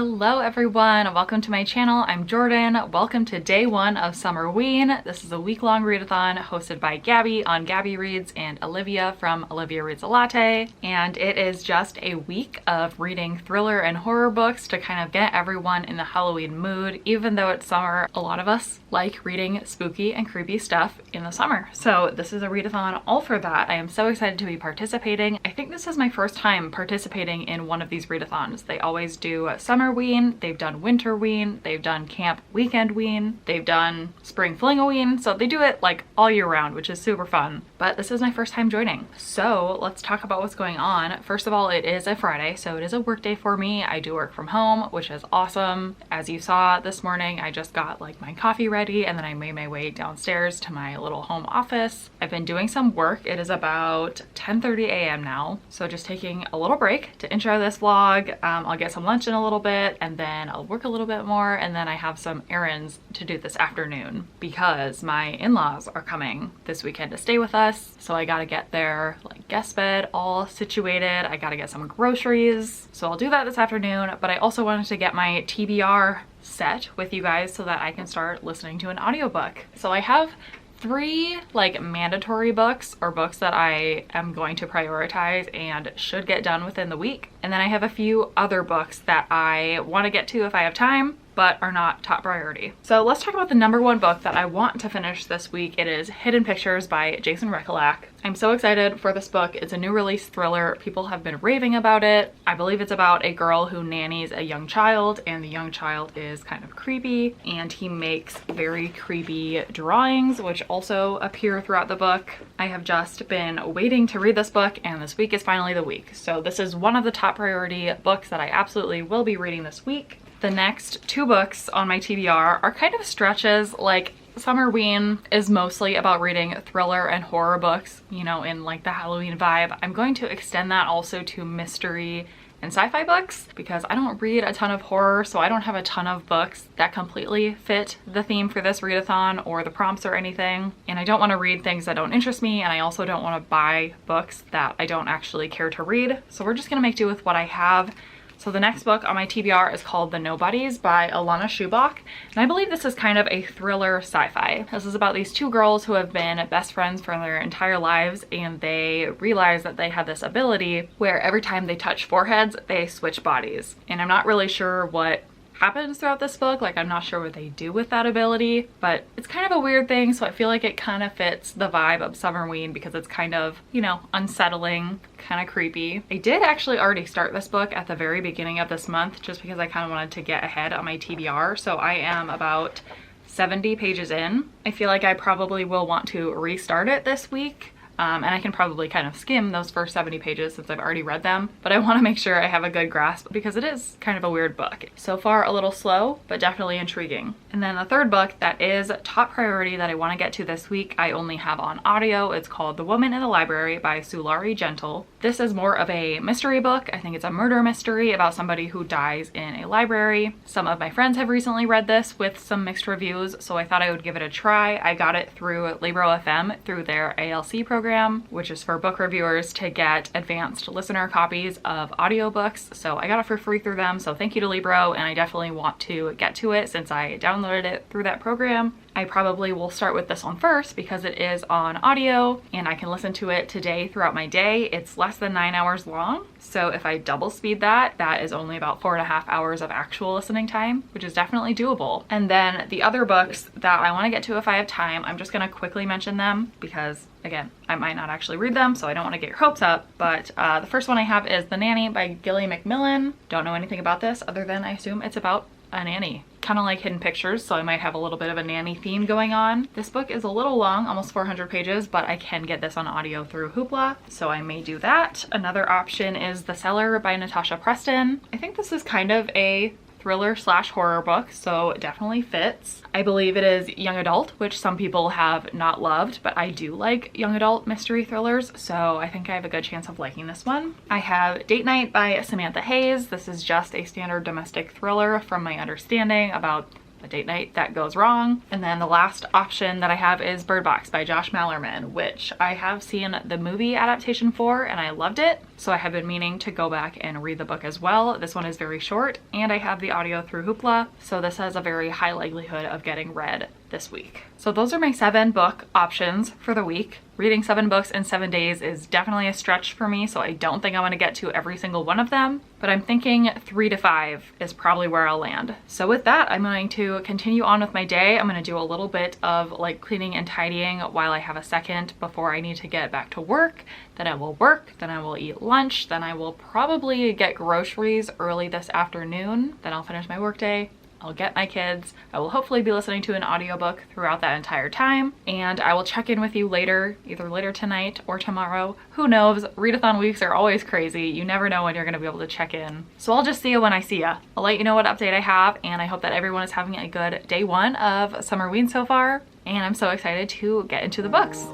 Hello everyone, welcome to my channel. I'm Jordan. Welcome to day one of Summerween. This is a week-long readathon hosted by Gabby on Gabby Reads and Olivia from Olivia Reads a Latte. And it is just a week of reading thriller and horror books to kind of get everyone in the Halloween mood. Even though it's summer, a lot of us like reading spooky and creepy stuff in the summer. So this is a readathon all for that. I am so excited to be participating. I think this is my first time participating in one of these readathons. They always do Summerween, they've done Winterween, they've done Camp Weekendween, they've done Spring Flingoween, so they do it like all year round, which is super fun. But this is my first time joining. So let's talk about what's going on. First of all, it is a Friday, so it is a work day for me. I do work from home, which is awesome. As you saw this morning, I just got like my coffee ready and then I made my way downstairs to my little home office. I've been doing some work. It is about 10:30 a.m. now, so just taking a little break to intro this vlog. I'll get some lunch in a little bit and then I'll work a little bit more, and then I have some errands to do this afternoon because my in-laws are coming this weekend to stay with us. So I gotta get their like guest bed all situated. I gotta get some groceries. So I'll do that this afternoon, but I also wanted to get my TBR set with you guys so that I can start listening to an audiobook. So I have three like mandatory books or books that I am going to prioritize and should get done within the week. And then I have a few other books that I want to get to if I have time, but are not top priority. So let's talk about the number one book that I want to finish this week. It is Hidden Pictures by Jason Rekulak. I'm so excited for this book. It's a new release thriller. People have been raving about it. I believe it's about a girl who nannies a young child, and the young child is kind of creepy, and he makes very creepy drawings, which also appear throughout the book. I have just been waiting to read this book, and this week is finally the week. So this is one of the top priority books that I absolutely will be reading this week. The next two books on my TBR are kind of stretches. Like Summerween is mostly about reading thriller and horror books, you know, in like the Halloween vibe. I'm going to extend that also to mystery and sci-fi books because I don't read a ton of horror, so I don't have a ton of books that completely fit the theme for this readathon or the prompts or anything. And I don't want to read things that don't interest me, and I also don't want to buy books that I don't actually care to read. So we're just gonna make do with what I have. So the next book on my TBR is called The Nobodies by Alana Shubach, and I believe this is kind of a thriller sci-fi. This is about these two girls who have been best friends for their entire lives, and they realize that they have this ability where every time they touch foreheads, they switch bodies. And I'm not really sure what happens throughout this book. Like, I'm not sure what they do with that ability, but it's kind of a weird thing, so I feel like it kind of fits the vibe of Summerween because it's kind of, you know, unsettling, kind of creepy. I did actually already start this book at the very beginning of this month just because I kind of wanted to get ahead on my TBR, so I am about 70 pages in. I feel like I probably will want to restart it this week. And I can probably kind of skim those first 70 pages since I've already read them, but I want to make sure I have a good grasp because it is kind of a weird book. So far a little slow, but definitely intriguing. And then the third book that is top priority that I want to get to this week, I only have on audio. It's called The Woman in the Library by Sulari Gentle. This is more of a mystery book. I think it's a murder mystery about somebody who dies in a library. Some of my friends have recently read this with some mixed reviews, so I thought I would give it a try. I got it through Libro FM through their ALC program, which is for book reviewers to get advanced listener copies of audiobooks. So I got it for free through them, so thank you to Libro, and I definitely want to get to it since I downloaded it through that program. I probably will start with this one first because it is on audio and I can listen to it today throughout my day. It's less than 9 hours long, so if I double speed that, that is only about 4.5 hours of actual listening time, which is definitely doable. And then the other books that I want to get to if I have time, I'm just going to quickly mention them because, again, I might not actually read them, so I don't want to get your hopes up. But the first one I have is The Nanny by Gilly McMillan. Don't know anything about this other than I assume it's about a nanny. Kind of like Hidden Pictures, so I might have a little bit of a nanny theme going on. This book is a little long, almost 400 pages, but I can get this on audio through Hoopla, so I may do that. Another option is The Cellar by Natasha Preston. I think this is kind of a thriller slash horror book, so it definitely fits. I believe it is young adult, which some people have not loved, but I do like young adult mystery thrillers, so I think I have a good chance of liking this one. I have Date Night by Samantha Hayes. This is just a standard domestic thriller from my understanding about a date night that goes wrong. And then the last option that I have is Bird Box by Josh Malerman, which I have seen the movie adaptation for and I loved it. So I have been meaning to go back and read the book as well. This one is very short and I have the audio through Hoopla, so this has a very high likelihood of getting read this week. So those are my 7 book options for the week. Reading 7 books in 7 days is definitely a stretch for me, so I don't think I'm gonna get to every single one of them, but I'm thinking 3 to 5 is probably where I'll land. So with that, I'm going to continue on with my day. I'm gonna do a little bit of like cleaning and tidying while I have a second before I need to get back to work. Then I will work, then I will eat lunch, then I will probably get groceries early this afternoon, then I'll finish my workday. I'll get my kids. I will hopefully be listening to an audiobook throughout that entire time, and I will check in with you later, either later tonight or tomorrow. Who knows? Readathon weeks are always crazy. You never know when you're gonna be able to check in. So I'll just see you when I see ya. I'll let you know what update I have, and I hope that everyone is having a good day 1 of Summerween so far, and I'm so excited to get into the books.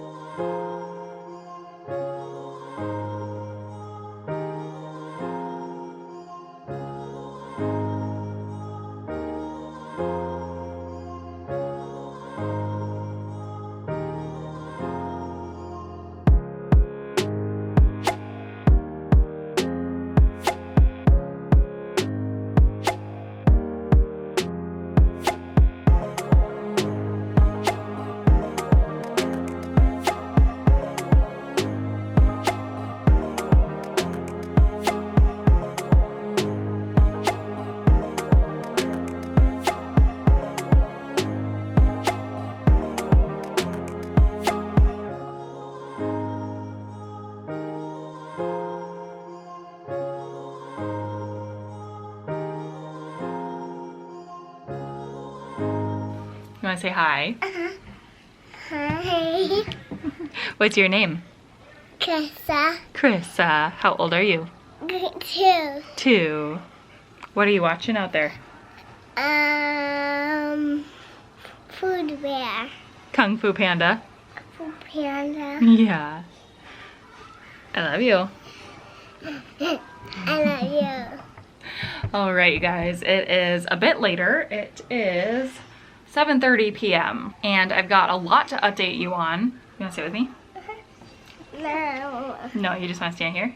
You wanna say hi? Hi. What's your name? Krissa. Krissa. How old are you? 2. 2. What are you watching out there? Food bear. Kung Fu Panda. Food panda. Yeah. I love you. I love you. All right, you guys, it is a bit later. It is 7:30 p.m. and I've got a lot to update you on. You wanna sit with me? No. No, you just wanna stand here?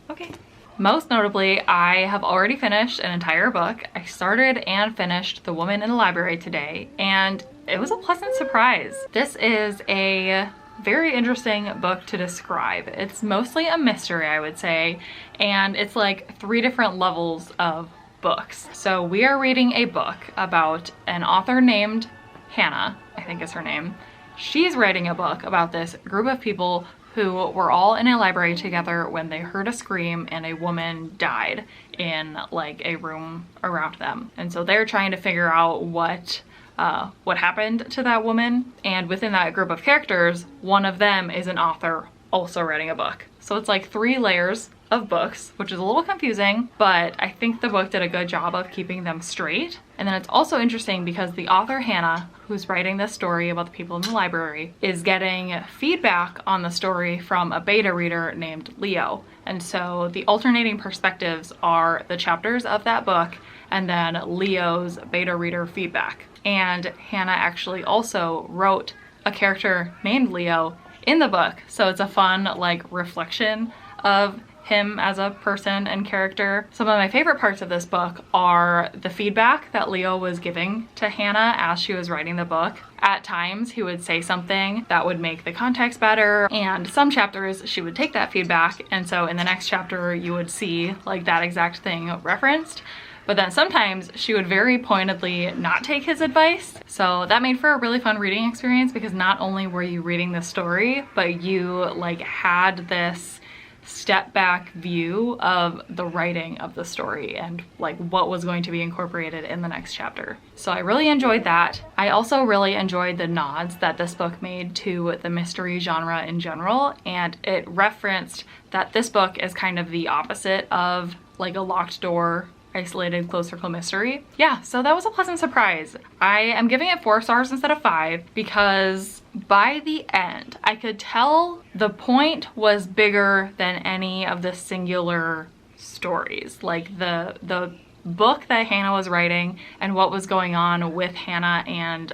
Okay. Most notably, I have already finished an entire book. I started and finished The Woman in the Library today, and it was a pleasant surprise. This is a very interesting book to describe. It's mostly a mystery, I would say, and it's like 3 different levels of books. So we are reading a book about an author named Hannah, I think is her name. She's writing a book about this group of people who were all in a library together when they heard a scream and a woman died in like a room around them. And so they're trying to figure out what happened to that woman. And within that group of characters, one of them is an author also writing a book. So it's like 3 layers of books, which is a little confusing, but I think the book did a good job of keeping them straight. And then it's also interesting because the author Hannah, who's writing this story about the people in the library, is getting feedback on the story from a beta reader named Leo. And so the alternating perspectives are the chapters of that book and then Leo's beta reader feedback. And Hannah actually also wrote a character named Leo in the book. So it's a fun like reflection of him as a person and character. Some of my favorite parts of this book are the feedback that Leo was giving to Hannah as she was writing the book. At times he would say something that would make the context better, and some chapters she would take that feedback, and so in the next chapter you would see like that exact thing referenced. But then sometimes she would very pointedly not take his advice. So that made for a really fun reading experience because not only were you reading the story, but you like had this step back view of the writing of the story and like what was going to be incorporated in the next chapter. So I really enjoyed that. I also really enjoyed the nods that this book made to the mystery genre in general, and it referenced that this book is kind of the opposite of like a locked door isolated closed circle mystery. Yeah, so that was a pleasant surprise. I am giving it 4 stars instead of 5 because by the end I could tell the point was bigger than any of the singular stories. Like the book that Hannah was writing and what was going on with Hannah and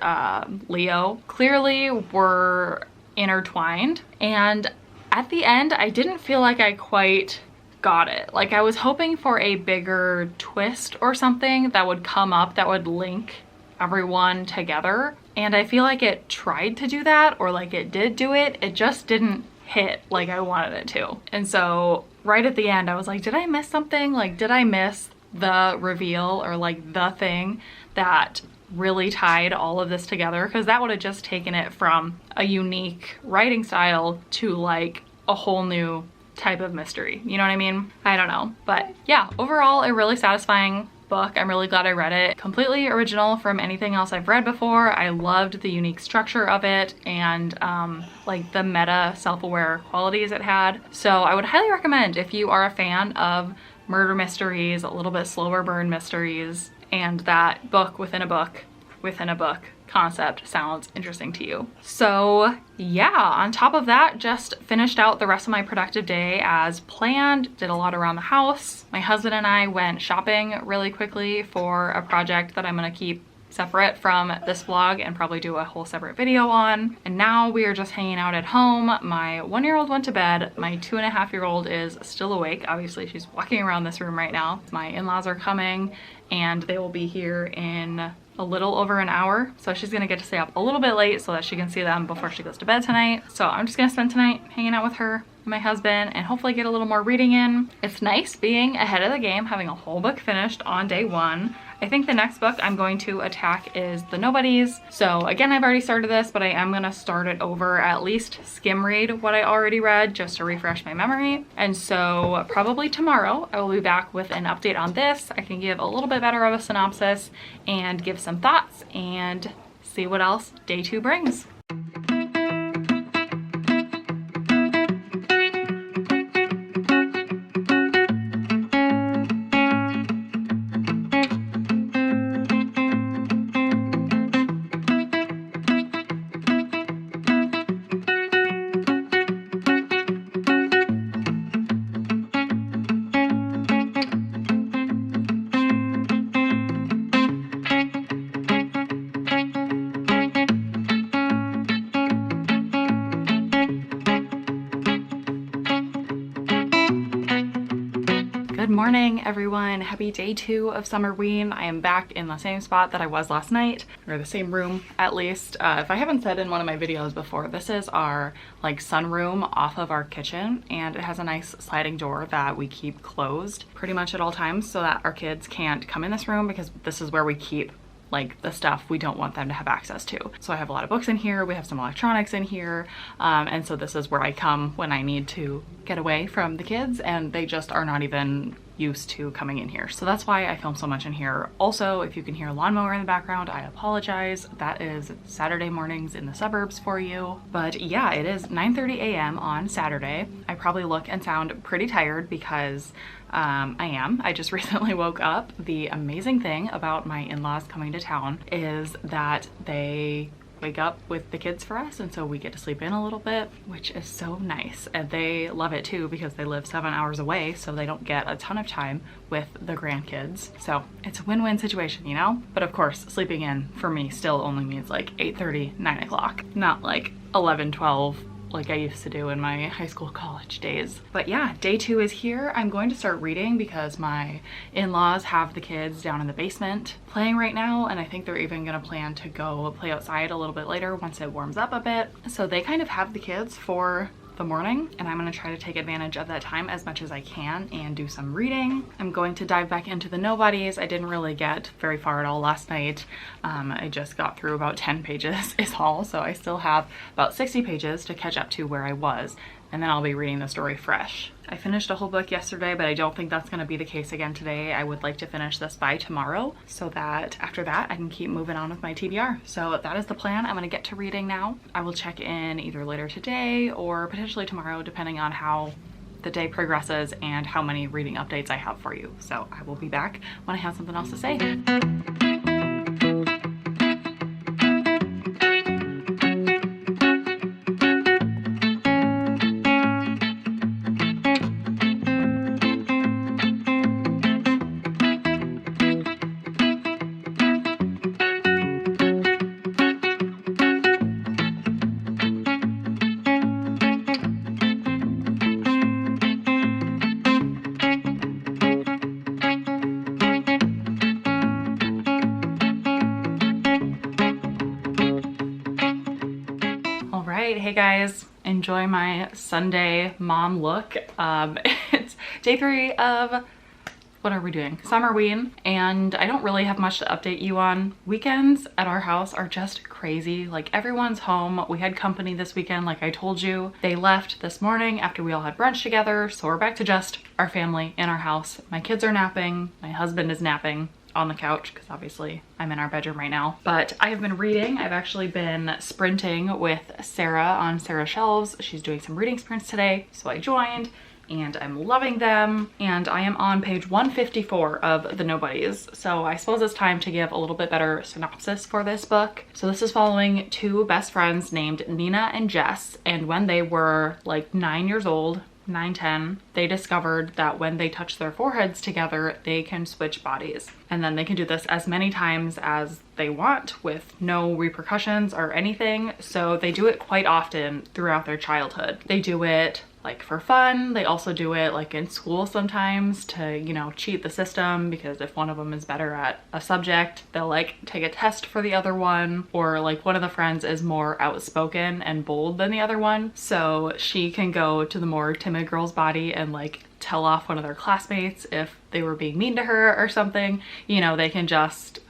Leo clearly were intertwined. And at the end, I didn't feel like I quite got it. Like I was hoping for a bigger twist or something that would come up that would link everyone together. And I feel like it tried to do that, or like it did do it. It just didn't hit like I wanted it to. And so right at the end, I was like, did I miss something? Like, did I miss the reveal or like the thing that really tied all of this together? Because that would have just taken it from a unique writing style to like a whole new type of mystery. You know what I mean? I don't know. But yeah, overall, a really satisfying book. I'm really glad I read it. Completely original from anything else I've read before. I loved the unique structure of it and like the meta self-aware qualities it had. So I would highly recommend if you are a fan of murder mysteries, a little bit slower burn mysteries, and that book within a book concept sounds interesting to you. So yeah, on top of that, just finished out the rest of my productive day as planned, did a lot around the house. My husband and I went shopping really quickly for a project that I'm gonna keep separate from this vlog and probably do a whole separate video on. And now we are just hanging out at home. My 1-year-old went to bed. My 2.5-year-old is still awake. Obviously, she's walking around this room right now. My in-laws are coming and they will be here in a little over an hour. So she's gonna get to stay up a little bit late so that she can see them before she goes to bed tonight. So I'm just gonna spend tonight hanging out with her and my husband and hopefully get a little more reading in. It's nice being ahead of the game, having a whole book finished on day one. I think the next book I'm going to attack is The Nobodies. So again, I've already started this, but I am gonna start it over, at least skim read what I already read just to refresh my memory. And so probably tomorrow I will be back with an update on this. I can give a little bit better of a synopsis and give some thoughts and see what else day 2 brings. Good morning, everyone. Happy day 2 of Summerween. I am back in the same spot that I was last night, or the same room at least. If I haven't said in one of my videos before, this is our like sunroom off of our kitchen, and it has a nice sliding door that we keep closed pretty much at all times so that our kids can't come in this room, because this is where we keep like the stuff we don't want them to have access to. So I have a lot of books in here, we have some electronics in here, and so this is where I come when I need to get away from the kids, and they just are not even used to coming in here. So that's why I film so much in here. Also, if you can hear a lawnmower in the background, I apologize. That is Saturday mornings in the suburbs for you. But yeah, it is 9:30 a.m. on Saturday. I probably look and sound pretty tired because I am. I just recently woke up. The amazing thing about my in-laws coming to town is that they wake up with the kids for us, and so we get to sleep in a little bit, which is so nice. And they love it too because they live 7 hours away, so they don't get a ton of time with the grandkids. So it's a win-win situation, you know? But of course, sleeping in for me still only means like 8:30, 9 o'clock, not like 11, 12, like I used to do in my high school, college days. But yeah, day 2 is here. I'm going to start reading because my in-laws have the kids down in the basement playing right now, and I think they're even gonna plan to go play outside a little bit later once it warms up a bit. So they kind of have the kids for the morning, and I'm gonna try to take advantage of that time as much as I can and do some reading. I'm going to dive back into The Nobodies. I didn't really get very far at all last night. I just got through about 10 pages is all, so I still have about 60 pages to catch up to where I was, and then I'll be reading the story fresh. I finished a whole book yesterday, but I don't think that's gonna be the case again today. I would like to finish this by tomorrow so that after that I can keep moving on with my TBR. So that is the plan. I'm gonna get to reading now. I will check in either later today or potentially tomorrow, depending on how the day progresses and how many reading updates I have for you. So I will be back when I have something else to say. right, hey guys, enjoy my Sunday mom look. It's day 3 of, what are we doing? Summerween, and I don't really have much to update you on. Weekends at our house are just crazy. Like, everyone's home. We had company this weekend, like I told you. They left this morning after we all had brunch together, so we're back to just our family in our house. My kids are napping, my husband is napping on the couch because obviously I'm in our bedroom right now. But I have been reading. I've actually been sprinting with Sarah on Sarah's shelves. She's doing some reading sprints today, so I joined and I'm loving them. And I am on page 154 of The Nobodies. So I suppose it's time to give a little bit better synopsis for this book. So this is following 2 best friends named Nina and Jess. And when they were like 9 years old, 9, 10, they discovered that when they touch their foreheads together, they can switch bodies. And then they can do this as many times as they want with no repercussions or anything. So they do it quite often throughout their childhood. They do it like for fun. They also do it like in school sometimes to, you know, cheat the system, because if one of them is better at a subject, they'll like take a test for the other one, or like one of the friends is more outspoken and bold than the other one, so she can go to the more timid girl's body and like tell off one of their classmates if they were being mean to her or something. You know, they can just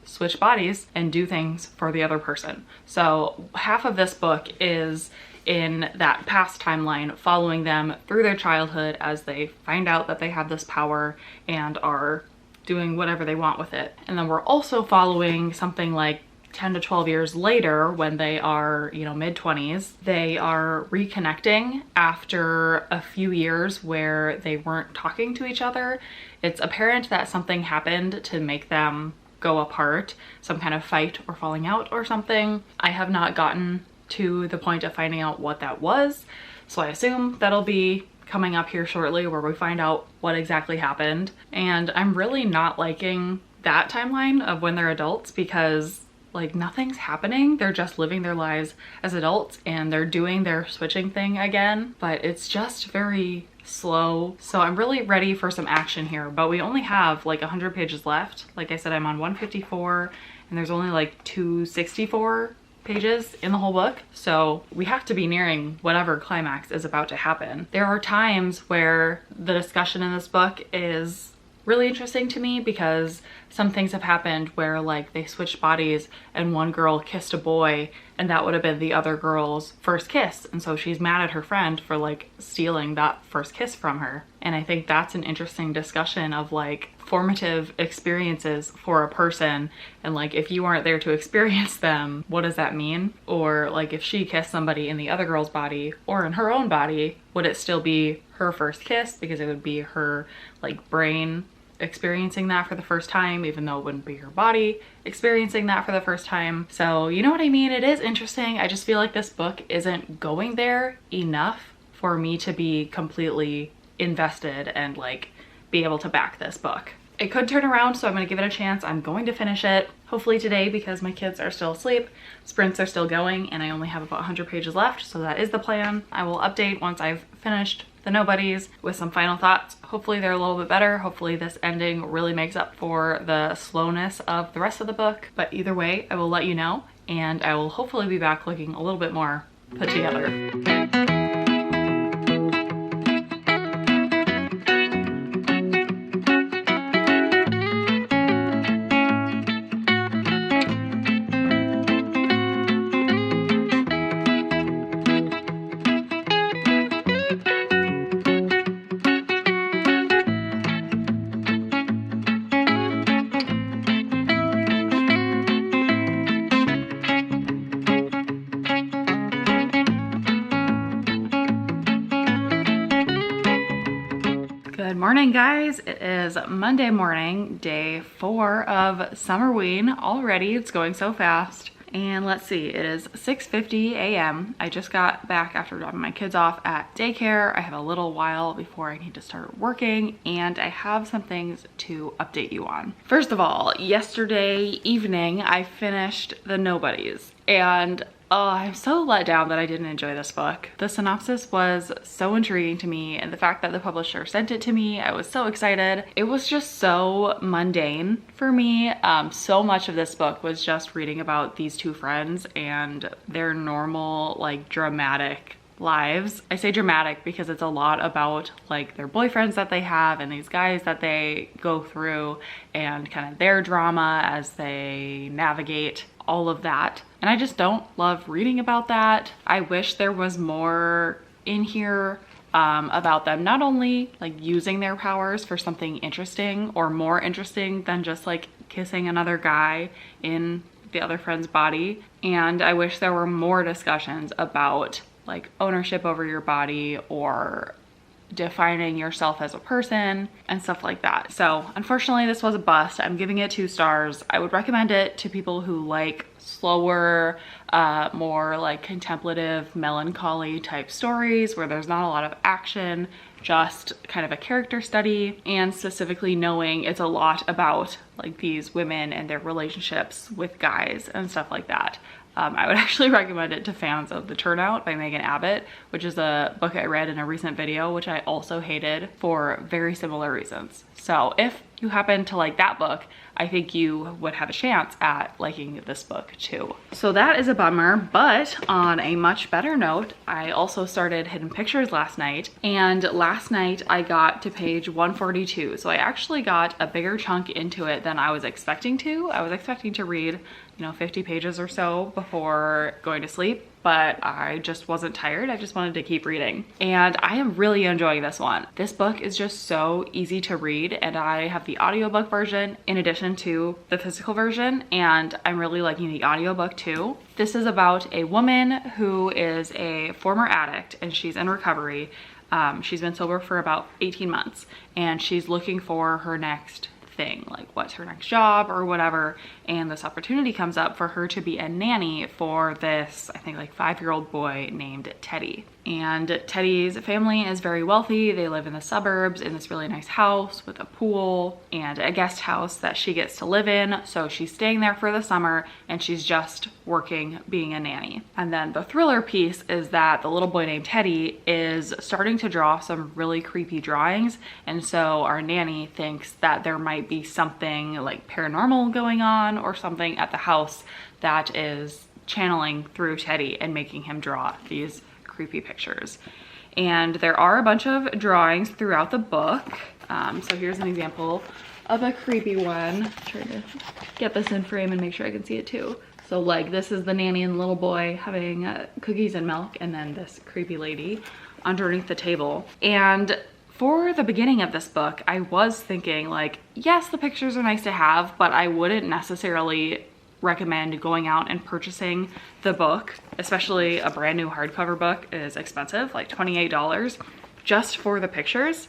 switch bodies and do things for the other person. So half of this book is in that past timeline, following them through their childhood as they find out that they have this power and are doing whatever they want with it. And then we're also following something like 10 to 12 years later, when they are, you know, mid-20s. They are reconnecting after a few years where they weren't talking to each other. It's apparent that something happened to make them go apart, some kind of fight or falling out or something. I have not gotten to the point of finding out what that was, so I assume that'll be coming up here shortly, where we find out what exactly happened. And I'm really not liking that timeline of when they're adults, because like nothing's happening. They're just living their lives as adults and they're doing their switching thing again, but it's just very slow. So I'm really ready for some action here, but we only have like 100 pages left. Like I said, I'm on 154 and there's only like 264 pages in the whole book, so we have to be nearing whatever climax is about to happen. There are times where the discussion in this book is really interesting to me, because some things have happened where like they switched bodies and one girl kissed a boy and that would have been the other girl's first kiss, and so she's mad at her friend for like stealing that first kiss from her. And I think that's an interesting discussion of like formative experiences for a person, and like if you aren't there to experience them, what does that mean? Or like if she kissed somebody in the other girl's body or in her own body, would it still be her first kiss, because it would be her like brain experiencing that for the first time, even though it wouldn't be her body experiencing that for the first time. So you know what I mean? It is interesting. I just feel like this book isn't going there enough for me to be completely invested and like be able to back this book. It could turn around, so I'm going to give it a chance. I'm going to finish it hopefully today, because my kids are still asleep, sprints are still going, and I only have about 100 pages left, so that is the plan. I will update once I've finished The Nobodies with some final thoughts. Hopefully they're a little bit better. Hopefully this ending really makes up for the slowness of the rest of the book. But either way, I will let you know, and I will hopefully be back looking a little bit more put together. Good morning, guys. It is Monday morning, day 4 of Summerween already. It's going so fast. And let's see, it is 6:50 a.m. I just got back after dropping my kids off at daycare. I have a little while before I need to start working, and I have some things to update you on. First of all, yesterday evening I finished The Nobodies, and Oh, I'm so let down that I didn't enjoy this book. The synopsis was so intriguing to me, and the fact that the publisher sent it to me, I was so excited. It was just so mundane for me. So much of this book was just reading about these two friends and their normal, like, dramatic lives. I say dramatic because it's a lot about like their boyfriends that they have and these guys that they go through and kind of their drama as they navigate all of that. And I just don't love reading about that. I wish there was more in here about them not only like using their powers for something interesting or more interesting than just like kissing another guy in the other friend's body. And I wish there were more discussions about like ownership over your body or defining yourself as a person and stuff like that. So unfortunately this was a bust. I'm giving it 2 stars. I would recommend it to people who like slower, more like contemplative, melancholy type stories where there's not a lot of action, just kind of a character study, and specifically knowing it's a lot about like these women and their relationships with guys and stuff like that. I would actually recommend it to fans of The Turnout by Megan Abbott, which is a book I read in a recent video, which I also hated for very similar reasons. So if you happen to like that book, I think you would have a chance at liking this book too. So that is a bummer, but on a much better note, I also started Hidden Pictures last night, and last night I got to page 142. So I actually got a bigger chunk into it than I was expecting to. I was expecting to read, 50 pages or so before going to sleep, but I just wasn't tired. I just wanted to keep reading. And I am really enjoying this one. This book is just so easy to read, and I have the audiobook version in addition to the physical version, and I'm really liking the audiobook too. This is about a woman who is a former addict and she's in recovery. She's been sober for about 18 months and she's looking for her next thing, like what's her next job or whatever, and this opportunity comes up for her to be a nanny for this, I think, like 5-year-old boy named Teddy. And Teddy's family is very wealthy. They live in the suburbs in this really nice house with a pool and a guest house that she gets to live in. So she's staying there for the summer and she's just working being a nanny. And then the thriller piece is that the little boy named Teddy is starting to draw some really creepy drawings. And so our nanny thinks that there might be something like paranormal going on or something at the house that is channeling through Teddy and making him draw these creepy pictures. And there are a bunch of drawings throughout the book. So here's an example of a creepy one. I'm trying to get this in frame and make sure I can see it too. So like this is the nanny and the little boy having cookies and milk, and then this creepy lady underneath the table. And for the beginning of this book, I was thinking like, yes, the pictures are nice to have, but I wouldn't necessarily recommend going out and purchasing the book, especially a brand new hardcover book is expensive, like $28 just for the pictures,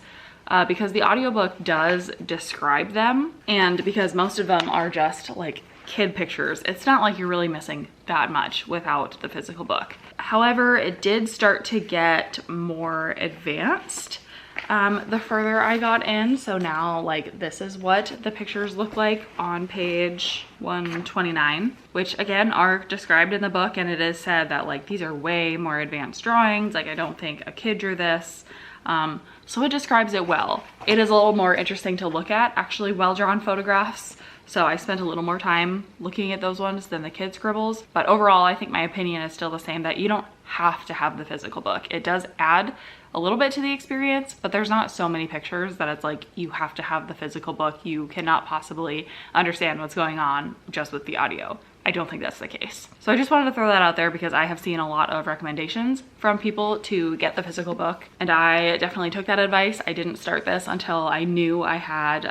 because the audiobook does describe them, and because most of them are just like kid pictures, it's not like you're really missing that much without the physical book. However, it did start to get more advanced the further I got in. So now like this is what the pictures look like on page 129, which again are described in the book, and it is said that like these are way more advanced drawings. Like I don't think a kid drew this. So it describes it well. It is a little more interesting to look at, actually well-drawn photographs. So I spent a little more time looking at those ones than the kid scribbles. But overall, I think my opinion is still the same, that you don't have to have the physical book. It does add a little bit to the experience, but there's not so many pictures that it's like you have to have the physical book. You cannot possibly understand what's going on just with the audio. I don't think that's the case. So I just wanted to throw that out there because I have seen a lot of recommendations from people to get the physical book, and I definitely took that advice. I didn't start this until I knew I had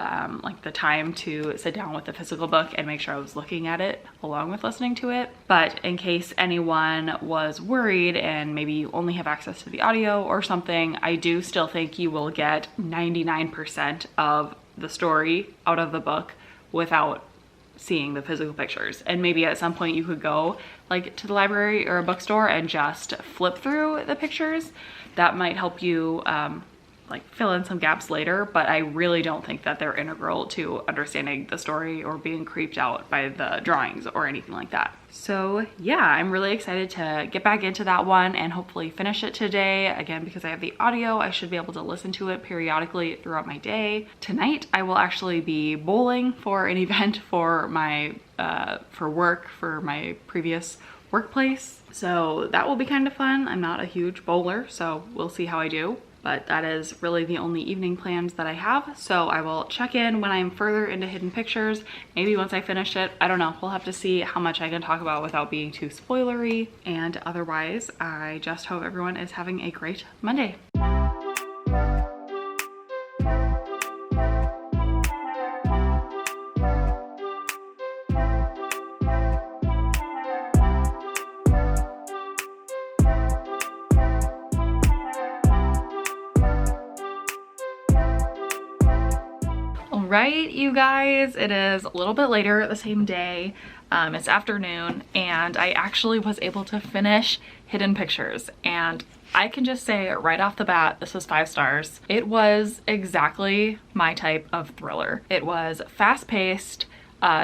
like the time to sit down with the physical book and make sure I was looking at it along with listening to it. But in case anyone was worried and maybe you only have access to the audio or something, I do still think you will get 99% of the story out of the book without seeing the physical pictures. And maybe at some point you could go like to the library or a bookstore and just flip through the pictures. That might help you like fill in some gaps later, but I really don't think that they're integral to understanding the story or being creeped out by the drawings or anything like that. So yeah, I'm really excited to get back into that one and hopefully finish it today. Again, because I have the audio, I should be able to listen to it periodically throughout my day. Tonight, I will actually be bowling for an event for my for work, for my previous workplace. So that will be kind of fun. I'm not a huge bowler, so we'll see how I do. But that is really the only evening plans that I have. So I will check in when I'm further into hidden pictures. Maybe once I finish it, I don't know. We'll have to see how much I can talk about without being too spoilery. And otherwise, I just hope everyone is having a great Monday. Right, you guys, it is a little bit later the same day. It's afternoon, and I actually was able to finish Hidden Pictures, and I can just say right off the bat, this was 5 stars. It was exactly my type of thriller. It was fast-paced,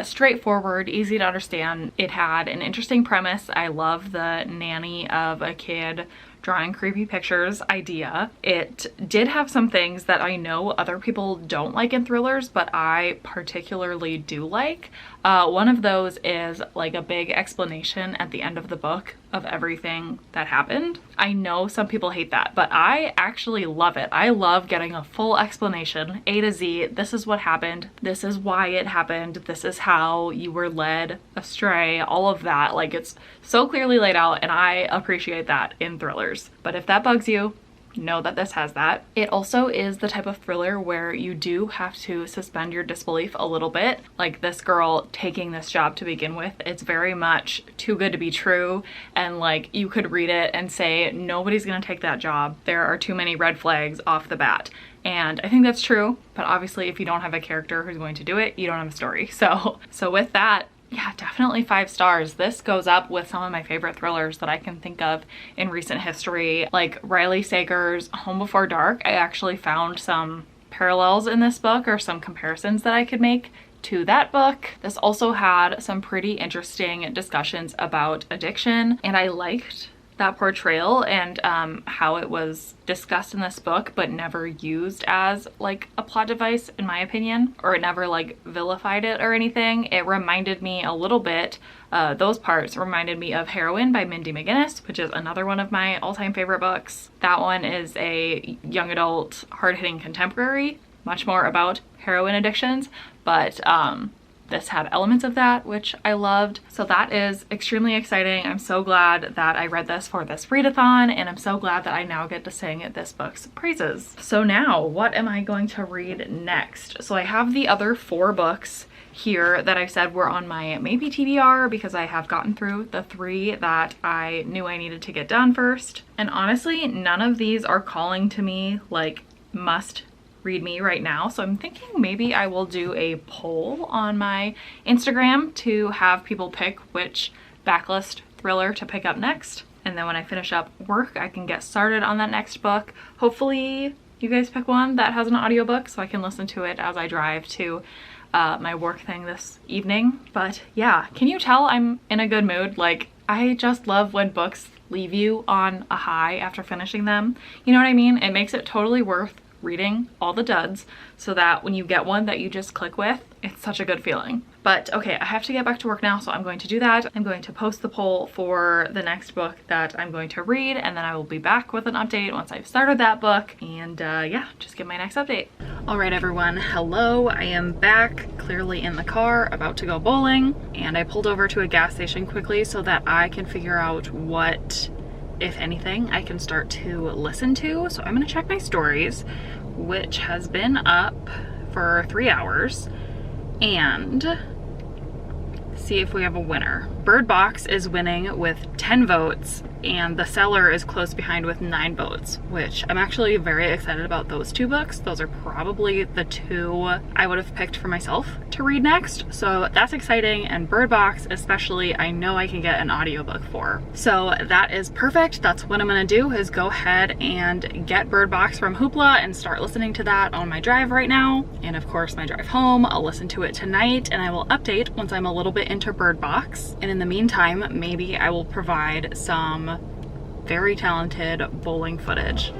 straightforward, easy to understand. It had an interesting premise. I love the nanny of a kid drawing creepy pictures idea. It did have some things that I know other people don't like in thrillers, but I particularly do like. One of those is like a big explanation at the end of the book of everything that happened. I know some people hate that, but I actually love it. I love getting a full explanation, A to Z. This is what happened. This is why it happened. This is how you were led astray. All of that. Like, it's so clearly laid out, and I appreciate that in thrillers. But if that bugs you, know that this has that. It also is the type of thriller where you do have to suspend your disbelief a little bit. Like this girl taking this job to begin with, it's very much too good to be true, and like you could read it and say nobody's gonna take that job. There are too many red flags off the bat. And I think that's true, but obviously if you don't have a character who's going to do it, you don't have a story. So with that, yeah, definitely 5 stars. This goes up with some of my favorite thrillers that I can think of in recent history, like Riley Sager's Home Before Dark. I actually found some parallels in this book, or some comparisons that I could make to that book. This also had some pretty interesting discussions about addiction, and I liked that portrayal and how it was discussed in this book but never used as like a plot device, in my opinion, or it never like vilified it or anything. It reminded me a little bit, those parts reminded me of Heroine by Mindy McGinnis, which is another one of my all-time favorite books. That one is a young adult, hard-hitting contemporary, much more about heroin addictions, but this had elements of that, which I loved. So that is extremely exciting. I'm so glad that I read this for this readathon, and I'm so glad that I now get to sing this book's praises. So now, what am I going to read next? So I have the other 4 books here that I said were on my maybe TBR, because I have gotten through the 3 that I knew I needed to get done first. And honestly, none of these are calling to me like must read me right now. So I'm thinking maybe I will do a poll on my Instagram to have people pick which backlist thriller to pick up next. And then when I finish up work, I can get started on that next book. Hopefully you guys pick one that has an audiobook so I can listen to it as I drive to my work thing this evening. But yeah, can you tell I'm in a good mood? Like, I just love when books leave you on a high after finishing them. You know what I mean? It makes it totally worth reading all the duds, so that when you get one that you just click with, it's such a good feeling. But okay, I have to get back to work now, so I'm going to do that. I'm going to post the poll for the next book that I'm going to read, and then I will be back with an update once I've started that book, and yeah, just give my next update. All right, everyone, hello. I am back, clearly in the car, about to go bowling, and I pulled over to a gas station quickly so that I can figure out what, if anything, I can start to listen to. So I'm gonna check my stories, which has been up for 3 hours, and see if we have a winner. Bird Box is winning with 10 votes. and The Cellar is close behind with 9 Boats, which I'm actually very excited about those 2 books. Those are probably the 2 I would have picked for myself to read next. So that's exciting, and Bird Box especially, I know I can get an audiobook for. So that is perfect. That's what I'm gonna do, is go ahead and get Bird Box from Hoopla and start listening to that on my drive right now. And of course my drive home, I'll listen to it tonight, and I will update once I'm a little bit into Bird Box. And in the meantime, maybe I will provide some very talented bowling footage.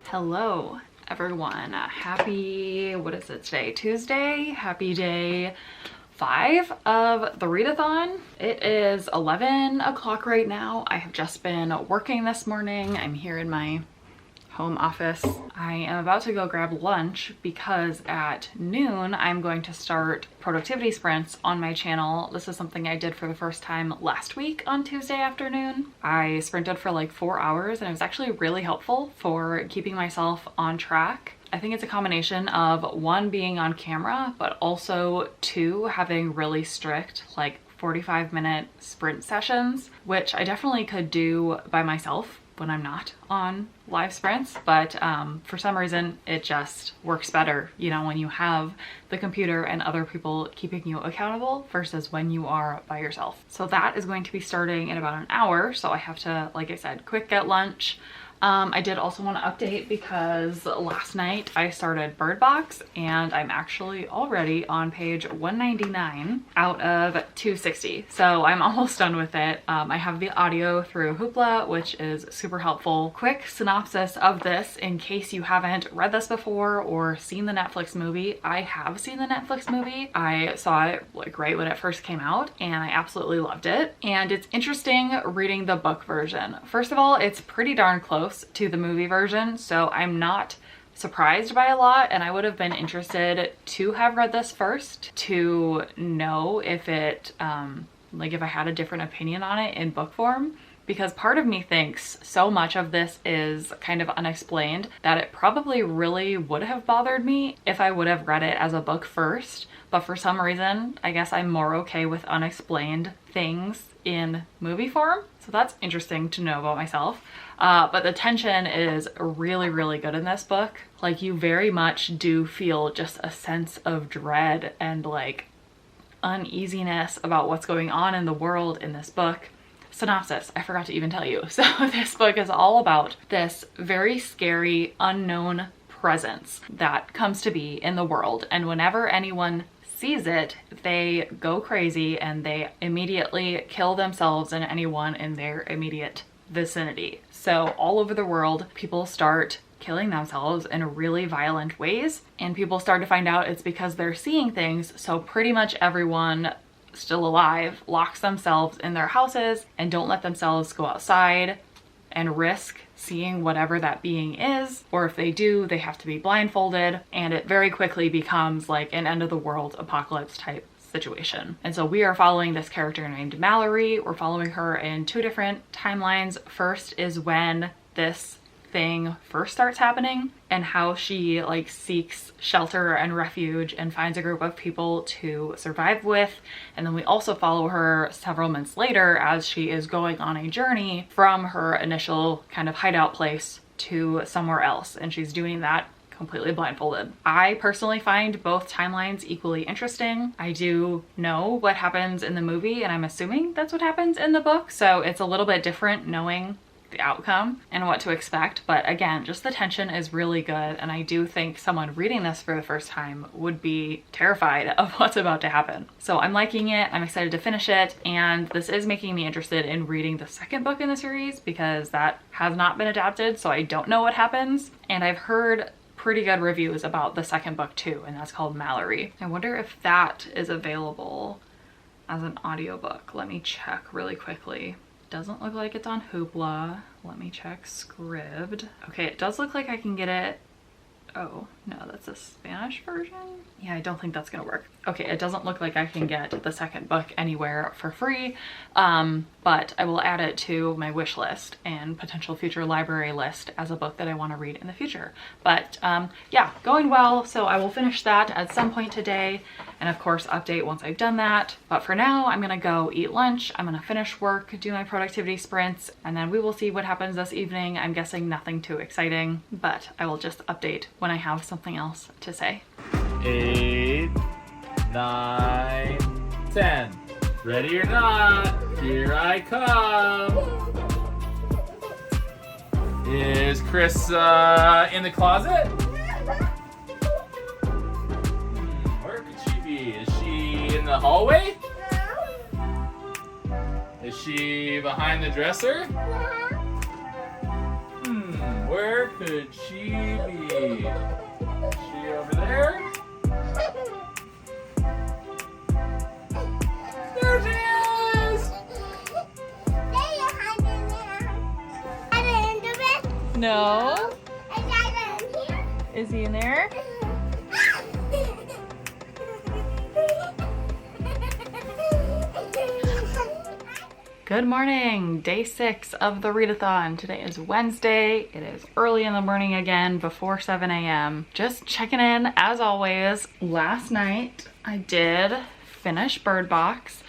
Hello everyone, happy, what is it today? Tuesday? Happy day 5 of the readathon. It is 11 o'clock right now. I have just been working this morning. I'm here in my home office. I am about to go grab lunch because at noon I'm going to start productivity sprints on my channel. This is something I did for the first time last week on Tuesday afternoon. I sprinted for like 4 hours and it was actually really helpful for keeping myself on track. I think it's a combination of 1, being on camera, but also 2, having really strict like 45-minute sprint sessions, which I definitely could do by myself when I'm not on live sprints, but for some reason it just works better, you know, when you have the computer and other people keeping you accountable versus when you are by yourself. So that is going to be starting in about an hour, so I have to, like I said, quick get lunch. I did also want to update because last night I started Bird Box and I'm actually already on page 199 out of 260. So I'm almost done with it. I have the audio through Hoopla, which is super helpful. Quick synopsis of this in case you haven't read this before or seen the Netflix movie. I have seen the Netflix movie. I saw it like right when it first came out and I absolutely loved it. And it's interesting reading the book version. First of all, it's pretty darn close to the movie version, so I'm not surprised by a lot, and I would have been interested to have read this first to know if it like if I had a different opinion on it in book form, because part of me thinks so much of this is kind of unexplained that it probably really would have bothered me if I would have read it as a book first. But for some reason, I guess I'm more okay with unexplained things in movie form. So that's interesting to know about myself. But the tension is really, really good in this book. Like, you very much do feel just a sense of dread and like uneasiness about what's going on in the world in this book. Synopsis, I forgot to even tell you. So this book is all about this very scary, unknown presence that comes to be in the world. And whenever anyone sees it, they go crazy and they immediately kill themselves and anyone in their immediate vicinity. So all over the world, people start killing themselves in really violent ways, and people start to find out it's because they're seeing things. So pretty much everyone still alive locks themselves in their houses and don't let themselves go outside and risk seeing whatever that being is, or if they do, they have to be blindfolded, and it very quickly becomes like an end of the world apocalypse type situation. And so we are following this character named Mallory. We're following her in 2 different timelines. First is when this thing first starts happening and how she like seeks shelter and refuge and finds a group of people to survive with. And then we also follow her several months later as she is going on a journey from her initial kind of hideout place to somewhere else, and she's doing that completely blindfolded. I personally find both timelines equally interesting. I do know what happens in the movie, and I'm assuming that's what happens in the book, so it's a little bit different knowing the outcome and what to expect. But again, just the tension is really good, and I do think someone reading this for the first time would be terrified of what's about to happen. So I'm liking it, I'm excited to finish it, and this is making me interested in reading the second book in the series because that has not been adapted, so I don't know what happens. And I've heard pretty good reviews about the second book too, and that's called Mallory. I wonder if that is available as an audiobook. Let me check really quickly. Doesn't look like it's on Hoopla. Let me check Scribd. Okay, it does look like I can get it. Oh, No, that's a Spanish version. Yeah, I don't think that's gonna work. Okay, it doesn't look like I can get the second book anywhere for free, but I will add it to my wish list and potential future library list as a book that I want to read in the future. But yeah, going well, so I will finish that at some point today, and of course update once I've done that. But for now, I'm gonna go eat lunch, I'm gonna finish work, do my productivity sprints, and then we will see what happens this evening. I'm guessing nothing too exciting, but I will just update when I have something else to say. 8, 9, 10. Ready or not, here I come. Is Chris in the closet? Where could she be? Is she in the hallway? Is she behind the dresser? Where could she be? Is she over there? There she is! No? Is he in there? Good morning, day 6 of the readathon. Today is Wednesday. It is early in the morning again, before 7 a.m. Just checking in as always. Last night I did finish Bird Box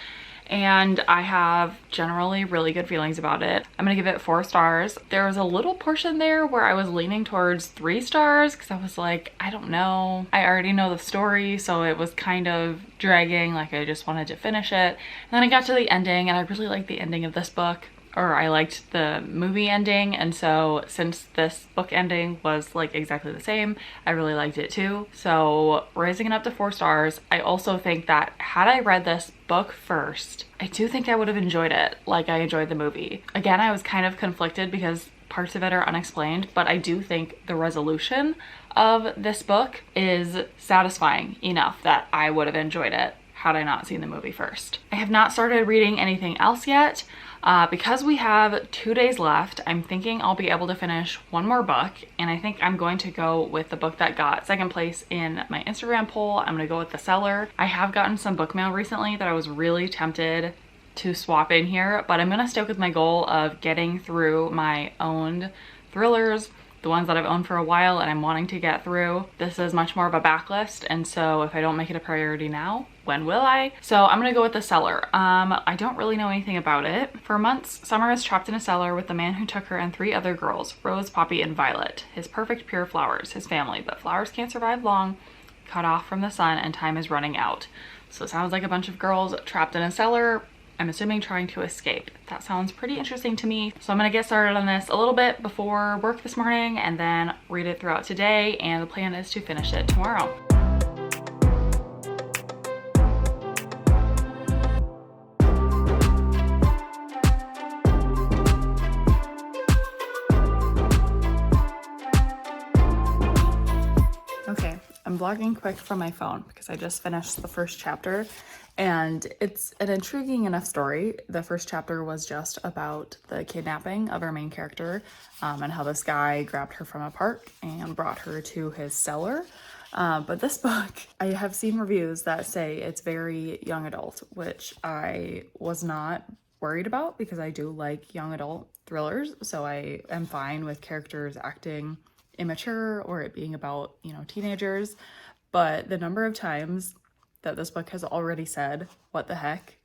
and I have generally really good feelings about it. I'm gonna give it 4 stars. There was a little portion there where I was leaning towards 3 stars because I was like, I don't know. I already know the story, so it was kind of dragging, like I just wanted to finish it. And then I got to the ending and I really liked the ending of this book, or I liked the movie ending, and so since this book ending was like exactly the same, I really liked it too. So raising it up to 4 stars. I also think that had I read this book first, I do think I would have enjoyed it like I enjoyed the movie. Again, I was kind of conflicted because parts of it are unexplained, but I do think the resolution of this book is satisfying enough that I would have enjoyed it had I not seen the movie first. I have not started reading anything else yet. Because we have 2 days left, I'm thinking I'll be able to finish 1 more book, and I think I'm going to go with the book that got 2nd place in my Instagram poll. I'm gonna go with The Cellar. I have gotten some book mail recently that I was really tempted to swap in here, but I'm gonna stick with my goal of getting through my owned thrillers, the ones that I've owned for a while and I'm wanting to get through. This is much more of a backlist, and so if I don't make it a priority now, when will I? So I'm gonna go with The Cellar. I don't really know anything about it. For months, Summer is trapped in a cellar with the man who took her and 3 other girls, Rose, Poppy, and Violet. His perfect pure flowers, his family, but flowers can't survive long, cut off from the sun, and time is running out. So it sounds like a bunch of girls trapped in a cellar, I'm assuming trying to escape. That sounds pretty interesting to me. So I'm gonna get started on this a little bit before work this morning and then read it throughout today, and the plan is to finish it tomorrow. Okay, I'm vlogging quick from my phone because I just finished the first chapter, and it's an intriguing enough story. The first chapter was just about the kidnapping of our main character, and how this guy grabbed her from a park and brought her to his cellar. But this book, I have seen reviews that say it's very young adult, which I was not worried about because I do like young adult thrillers, so I am fine with characters acting immature or it being about, you know, teenagers. But the number of times that this book has already said what the heck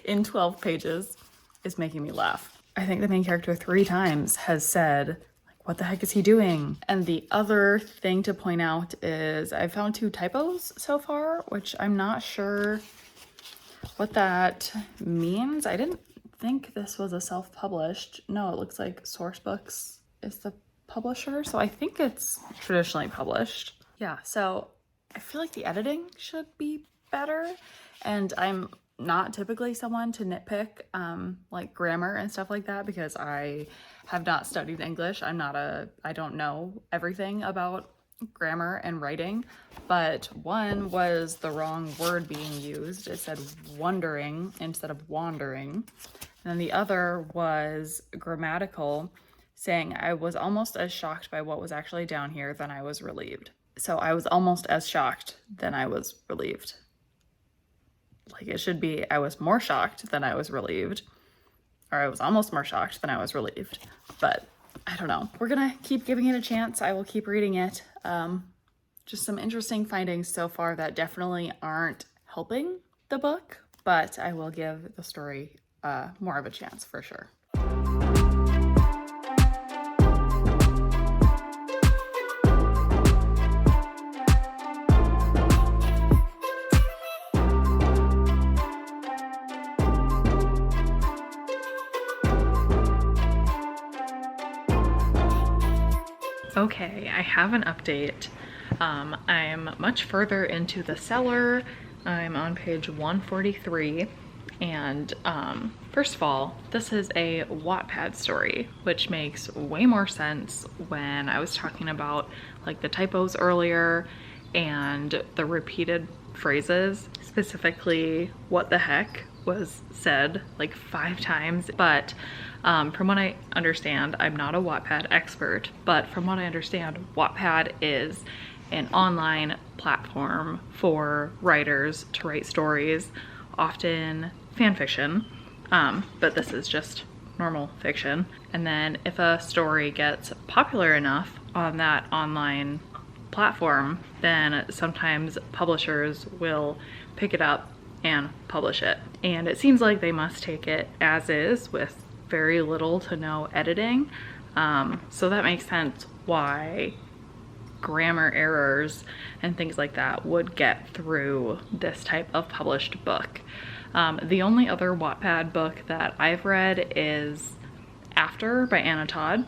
in 12 pages is making me laugh. I think the main character 3 times has said, like, what the heck is he doing? And the other thing to point out is I found 2 typos so far, which I'm not sure what that means. I didn't think this was a self-published. No, it looks like Sourcebooks is the publisher, so I think it's traditionally published. Yeah, so I feel like the editing should be better, and I'm not typically someone to nitpick like grammar and stuff like that because I have not studied English. I don't know everything about grammar and writing, but one was the wrong word being used. It said wondering instead of wandering. And then the other was grammatical saying I was almost as shocked by what was actually down here than I was relieved. So I was almost as shocked than I was relieved. Like it should be, I was more shocked than I was relieved, or I was almost more shocked than I was relieved, but I don't know. We're gonna keep giving it a chance. I will keep reading it. Just some interesting findings so far that definitely aren't helping the book, but I will give the story more of a chance for sure. Okay, I have an update. I'm much further into the cellar. I'm on page 143, and first of all, this is a Wattpad story, which makes way more sense when I was talking about like the typos earlier and the repeated phrases, specifically what the heck was said like 5 times. But from what I understand, I'm not a Wattpad expert, but from what I understand, Wattpad is an online platform for writers to write stories, often fan fiction, but this is just normal fiction. And then if a story gets popular enough on that online platform, then sometimes publishers will pick it up and publish it. And it seems like they must take it as is with very little to no editing. So that makes sense why grammar errors and things like that would get through this type of published book. The only other Wattpad book that I've read is After by Anna Todd.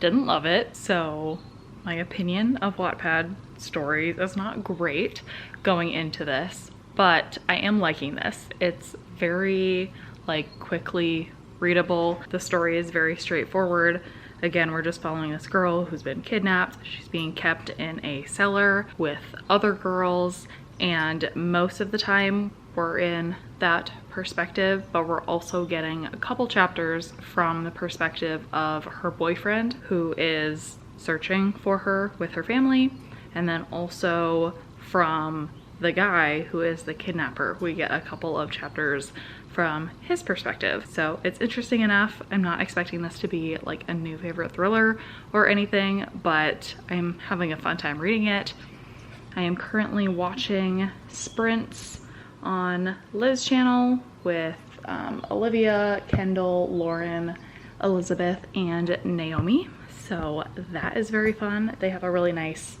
Didn't love it, so my opinion of Wattpad stories is not great going into this, but I am liking this. It's very like quickly readable. The story is very straightforward. Again, we're just following this girl who's been kidnapped. She's being kept in a cellar with other girls, and most of the time we're in that perspective, but we're also getting a couple chapters from the perspective of her boyfriend who is searching for her with her family, and then also from the guy who is the kidnapper. We get a couple of chapters from his perspective. So it's interesting enough. I'm not expecting this to be like a new favorite thriller or anything, but I'm having a fun time reading it. I am currently watching sprints on Liv's channel with Olivia, Kendall, Lauren, Elizabeth, and Naomi. So that is very fun. They have a really nice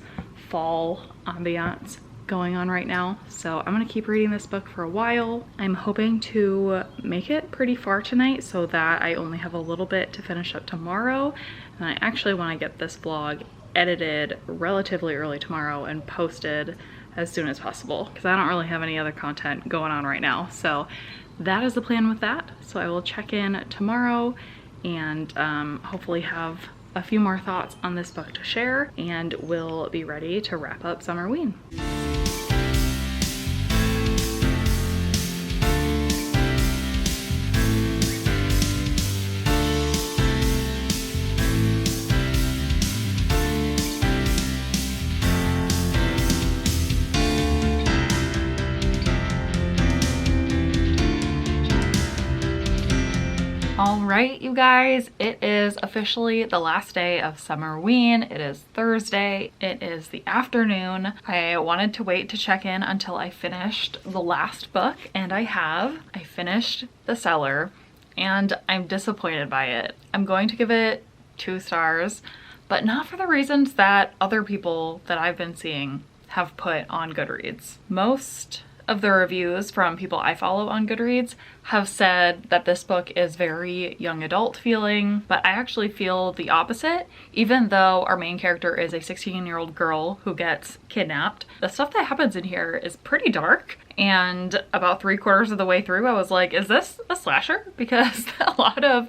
fall ambiance going on right now. So I'm gonna keep reading this book for a while. I'm hoping to make it pretty far tonight so that I only have a little bit to finish up tomorrow. And I actually want to get this vlog edited relatively early tomorrow and posted as soon as possible, because I don't really have any other content going on right now. So that is the plan with that. So I will check in tomorrow and hopefully have a few more thoughts on this book to share, and we'll be ready to wrap up Summerween. All right, you guys, it is officially the last day of Summerween. It is Thursday. It is the afternoon. I wanted to wait to check in until I finished the last book, and I have. I finished The Cellar, and I'm disappointed by it. I'm going to give it 2 stars, but not for the reasons that other people that I've been seeing have put on Goodreads. Most of the reviews from people I follow on Goodreads have said that this book is very young adult feeling, but I actually feel the opposite. Even though our main character is a 16-year-old girl who gets kidnapped, the stuff that happens in here is pretty dark, and about 3/4 of the way through I was like, is this a slasher? Because a lot of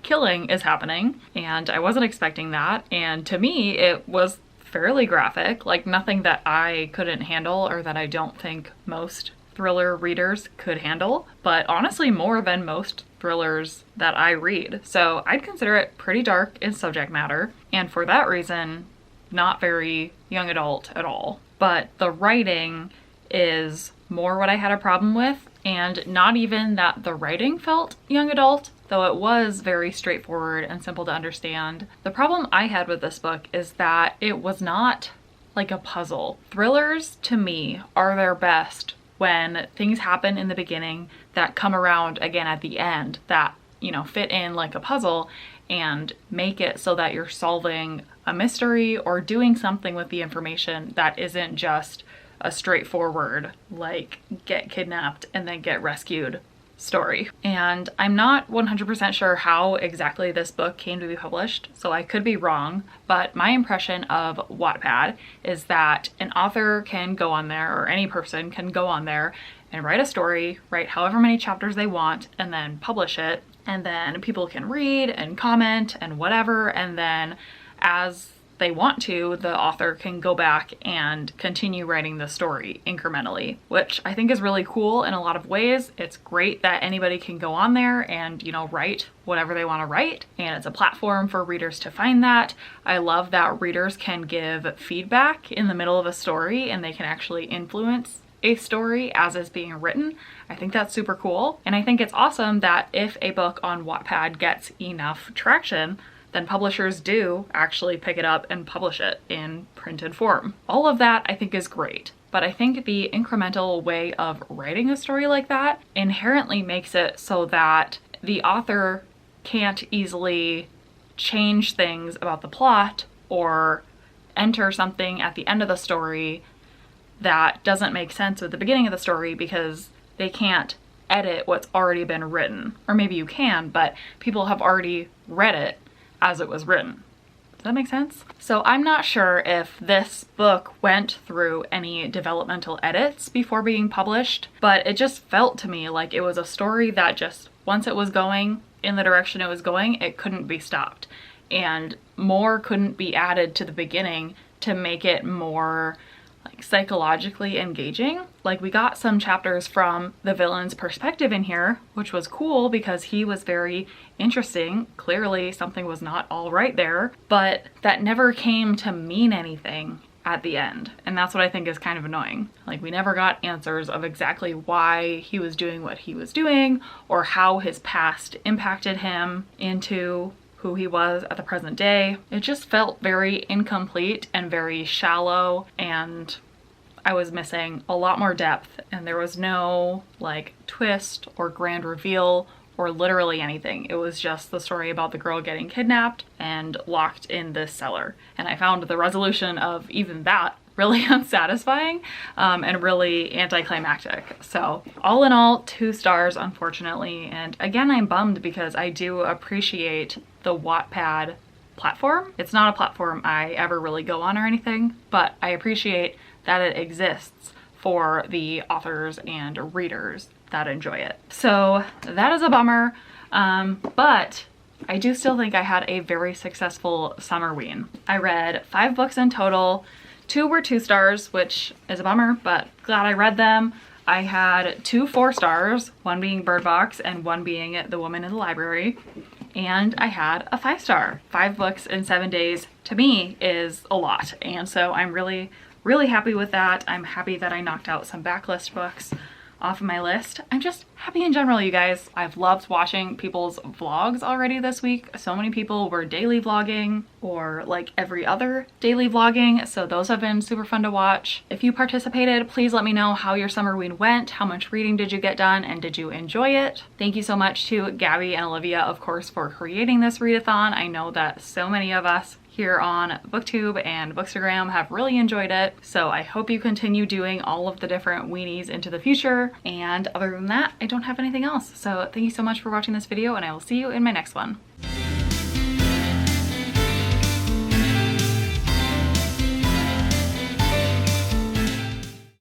killing is happening, and I wasn't expecting that, and to me it was fairly graphic, like nothing that I couldn't handle or that I don't think most thriller readers could handle, but honestly more than most thrillers that I read. So I'd consider it pretty dark in subject matter, and for that reason, not very young adult at all. But the writing is more what I had a problem with, and not even that the writing felt young adult, though it was very straightforward and simple to understand. The problem I had with this book is that it was not like a puzzle. Thrillers, to me, are their best when things happen in the beginning that come around again at the end, that, you know, fit in like a puzzle and make it so that you're solving a mystery or doing something with the information that isn't just a straightforward, like, get kidnapped and then get rescued story. And I'm not 100% sure how exactly this book came to be published, so I could be wrong, but my impression of Wattpad is that an author can go on there, or any person can go on there and write a story, write however many chapters they want, and then publish it, and then people can read and comment and whatever, and then as they want to, the author can go back and continue writing the story incrementally, which I think is really cool in a lot of ways. It's great that anybody can go on there and, you know, write whatever they want to write, and it's a platform for readers to find that. I love that readers can give feedback in the middle of a story and they can actually influence a story as it's being written. I think that's super cool, and I think it's awesome that if a book on Wattpad gets enough traction, then publishers do actually pick it up and publish it in printed form. All of that I think is great, but I think the incremental way of writing a story like that inherently makes it so that the author can't easily change things about the plot or enter something at the end of the story that doesn't make sense at the beginning of the story because they can't edit what's already been written. Or maybe you can, but people have already read it as it was written. Does that make sense? So I'm not sure if this book went through any developmental edits before being published, but it just felt to me like it was a story that just, once it was going in the direction it was going, it couldn't be stopped. And more couldn't be added to the beginning to make it more like psychologically engaging. Like, we got some chapters from the villain's perspective in here, which was cool because he was very interesting. Clearly something was not all right there, but that never came to mean anything at the end. And that's what I think is kind of annoying. Like, we never got answers of exactly why he was doing what he was doing or how his past impacted him into who he was at the present day. It just felt very incomplete and very shallow, and I was missing a lot more depth, and there was no like twist or grand reveal or literally anything. It was just the story about the girl getting kidnapped and locked in this cellar. And I found the resolution of even that really unsatisfying and really anticlimactic. So all in all, 2 stars, unfortunately. And again, I'm bummed because I do appreciate the Wattpad platform. It's not a platform I ever really go on or anything, but I appreciate that it exists for the authors and readers that enjoy it. So that is a bummer, but I do still think I had a very successful Summerween. I read 5 books in total. 2 were 2 stars, which is a bummer, but glad I read them. I had 2 4 stars, one being Bird Box and one being The Woman in the Library. And I had a 5 star. 5 books in 7 days to me is a lot. And so I'm really, really happy with that. I'm happy that I knocked out some backlist books off of my list. I'm just happy in general, you guys. I've loved watching people's vlogs already this week. So many people were daily vlogging or like every other daily vlogging, so those have been super fun to watch. If you participated, please let me know how your Summerween went. How much reading did you get done, and did you enjoy it? Thank you so much to Gabby and Olivia, of course, for creating this readathon. I know that so many of us here on BookTube and Bookstagram have really enjoyed it, so I hope you continue doing all of the different weenies into the future. And other than that, I don't have anything else. So thank you so much for watching this video, and I will see you in my next one.